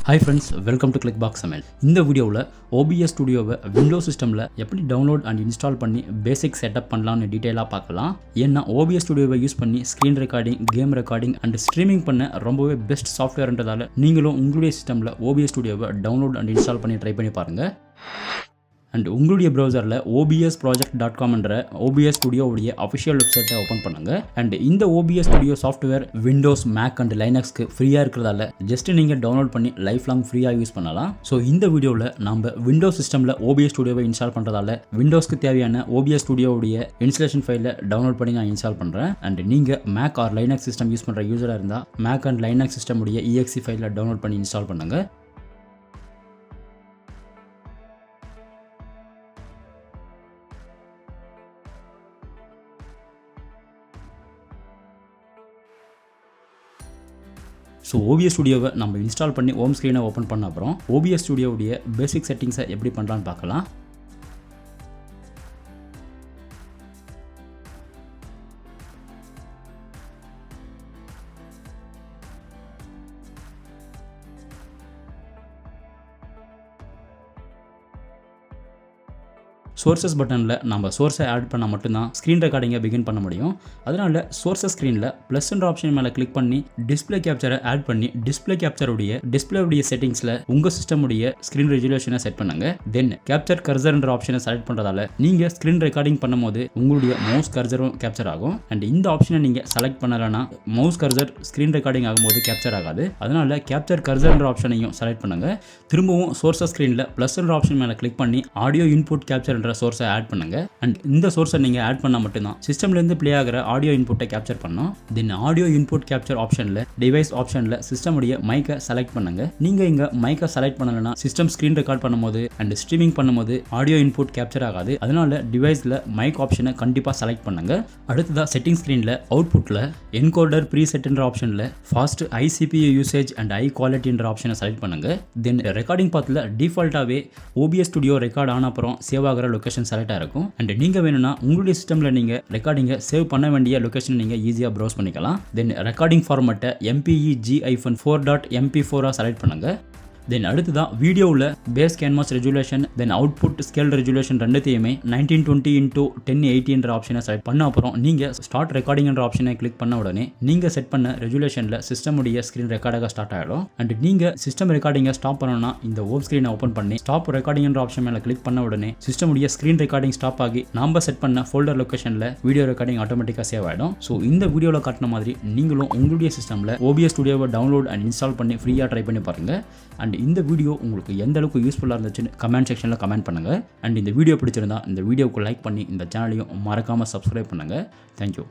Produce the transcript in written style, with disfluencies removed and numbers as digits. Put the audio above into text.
Hi friends, welcome to Clickbox சமையல். இந்த வீடியோவில் OBS Studioவை விண்டோஸ் சிஸ்டமில் எப்படி டவுன்லோட் அண்ட் இன்ஸ்டால் பண்ணி பேசிக் செட்டப் பண்ணலாம்னு டீட்டெயிலாக பார்க்கலாம். ஏன்னா OBS Studioவை யூஸ் பண்ணி screen recording, game recording and streaming பண்ண ரொம்பவே பெஸ்ட் சாஃப்ட்வேர்ன்றதால நீங்களும் உங்களுடைய சிஸ்டமில் OBS Studioவை டவுன்லோட் அண்ட் இன்ஸ்டால் பண்ணி ட்ரை பண்ணி பாருங்கள். அண்ட் உங்களுடைய ப்ரௌசரில் obsproject.com என்ற OBS Studio உடைய அஃபிஷியல் வெப்சைட்டை ஓப்பன் பண்ணுங்கள். அண்ட் இந்த OBS Studio software Windows, Mac and லைனக்ஸ்க்கு ஃப்ரீயாக இருக்கிறதால ஜஸ்ட் நீங்கள் டவுன்லோட் பண்ணி லைஃப் லாங் ஃப்ரீயாக யூஸ் பண்ணலாம். ஸோ இந்த வீடியோவில் நம்ம விண்டோஸ் சிஸ்டமில் OBS Studioவை இன்ஸ்டால் பண்ணுறதால விண்டோஸ்க்கு தேவையான OBS Studio உடைய இன்ஸ்டாலேஷன் ஃபைலை டவுன்லோட் பண்ணி நான் இன்ஸ்டால் பண்ணுறேன். அண்ட் நீங்கள் Mac or Linux system use பண்ணுற யூஸராக இருந்தால் மேக் அண்ட் லைனக்ஸ் சிஸ்டம் உடைய exe ஃபைலை டவுன்லோட் பண்ணி இன்ஸ்டால் பண்ணுங்கள். ஸோ OBS Studioவை நம்ம இன்ஸ்டால் பண்ணி ஹோம் ஸ்க்ரீனை ஓப்பன் பண்ண அப்புறம் OBS Studioவுடைய பேசிக் செட்டிங்ஸை எப்படி பண்ணலான்னு பார்க்கலாம். சோர்சஸ் பட்டனில் நம்ம சோர்ஸை ஆட் பண்ணால் மட்டும்தான் ஸ்க்ரீன் ரெக்கார்டிங்கை பிகின் பண்ண முடியும். அதனால் சோர்சஸ் ஸ்க்ரீனில் ப்ளஸ்ன்ற ஆப்ஷன் மேலே கிளிக் பண்ணி டிஸ்பிளே கேப்சரை ஆட் பண்ணி டிஸ்பிளே கேப்சருடைய செட்டிங்ஸில் உங்கள் சிஸ்டமுடைய ஸ்க்ரீன் ரெஜுலேஷனை செட் பண்ணுங்க. தென் கேப்சர் கர்சர்ன்ற ஆப்ஷனை செலக்ட் பண்ணுறதால நீங்கள் ஸ்க்ரீன் ரெக்கார்டிங் பண்ணும்போது உங்களுடைய மவுஸ் கர்சரும் கேப்சர் ஆகும். அண்ட் இந்த ஆப்ஷனை நீங்கள் செலக்ட் பண்ணலைன்னா மவுஸ் கர்சர் ஸ்க்ரீன் ரெக்கார்டிங் ஆகும்போது கேப்சர் ஆகாது. அதனால் கேப்சர் கர்சர்ன்ற ஆப்ஷனையும் செலக்ட் பண்ணுங்க. திரும்பவும் சோர்சஸ் ஸ்க்ரீனில் ப்ளஸ்ன்ற ஆப்ஷன் மேலே கிளிக் பண்ணி ஆடியோ இன்புட் கேப்சர் சோர்ஸை ஆட் பண்ணுங்க. அண்ட் இந்த சோர்ஸை நீங்க ஆட் பண்ணா மட்டும்தான் சிஸ்டம்ல இருந்து ப்ளே ஆகிற ஆடியோ இன்புட்டை கேப்சர் பண்ணும். தென் ஆடியோ இன்புட் கேப்சர் ஆப்ஷன்ல டிவைஸ் ஆப்ஷன்ல சிஸ்டம் உடைய மைக்கை செலக்ட் பண்ணுங்க. நீங்க இங்க மைக்கை செலக்ட் பண்ணலனா சிஸ்டம் ஸ்கிரீன் ரெக்கார்ட் பண்ணும்போது அண்ட் ஸ்ட்ரீமிங் பண்ணும்போது ஆடியோ இன்புட் கேப்சர் ஆகாது. அதனால டிவைஸ்ல மைக் ஆப்ஷனை கண்டிப்பா செலக்ட் பண்ணுங்க. அடுத்ததா செட்டிங் ஸ்கிரீன்ல அவுட்புட்ல என்கோடர் ப்ரீசெட்ன்ற ஆப்ஷன்ல fast CPU usage and high குவாலிட்டின்ற ஆப்ஷனை செலக்ட் பண்ணுங்க. தென் ரெக்கார்டிங் பாத்ல டிஃபால்ட்டாவே OBS Studio ரெக்கார்ட் ஆன அப்புறம் சேவ் ஆகிற லொகேஷன் செலக்டாக இருக்கும். அண்ட் நீங்கள் வேணும்னா உங்களுடைய சிஸ்டமில் நீங்கள் ரெக்கார்டிங்கை சேவ் பண்ண வேண்டிய லொகேஷன் நீங்கள் ஈஸியாக ப்ரௌஸ் பண்ணிக்கலாம். தென் ரெக்கார்டிங் ஃபார்மேட்டை MPEG-4.MP4 செலக்ட் பண்ணுங்க. தென் அடுத்ததான் வீடியோவில் base canvas resolution then output scale resolution ரெண்டுத்தையுமே 1920x1080 ஆப்ஷனை செலக்ட் பண்ண அப்புறம் நீங்கள் ஸ்டார்ட் ரெக்கார்டிங்ன்ற ஆப்ஷனை கிளிக் பண்ண உடனே நீங்கள் செட் பண்ண ரெஜுலேஷனில் சிஸ்டமுடைய ஸ்க்ரீன் ரெக்கார்டாக ஸ்டார்ட் ஆகிடும். அண்ட் நீங்கள் சிஸ்டம் ரெக்கார்டிங்கை ஸ்டாப் பண்ணணும்னா இந்த ஹோம் ஸ்க்ரீனை ஓப்பன் பண்ணி ஸ்டாப் ரெக்கார்டிங்ன்ற ஆப்ஷன் மேலே கிளிக் பண்ண உடனே சிஸ்டமுடைய ஸ்க்ரீன் ரெக்கார்டிங் ஸ்டாப் ஆகி நம்ம செட் பண்ண ஃபோல்டர் லொகேஷனில் வீடியோ ரெக்கார்டிங் ஆட்டோமேட்டிக்காக சேவ் ஆகிடும். ஸோ இந்த வீடியோவில் காட்டின மாதிரி நீங்களும் உங்களுடைய சிஸ்டமில் OBS Studioவை டவுன்லோட் அண்ட் இன்ஸ்டால் பண்ணி ஃப்ரீயாக ட்ரை பண்ணி பாருங்கள். அண்ட் இந்த வீடியோ உங்களுக்கு எந்த அளவுக்கு யூஸ்ஃபுல்லாக இருந்துச்சுன்னு கமெண்ட் செக்ஷனில் கமெண்ட் பண்ணுங்கள். அண்ட் இந்த வீடியோ பிடிச்சிருந்தா இந்த வீடியோவுக்கு லைக் பண்ணி இந்த சேனலையும் மறக்காமல் சப்ஸ்கிரைப் பண்ணுங்கள். தேங்க்யூ.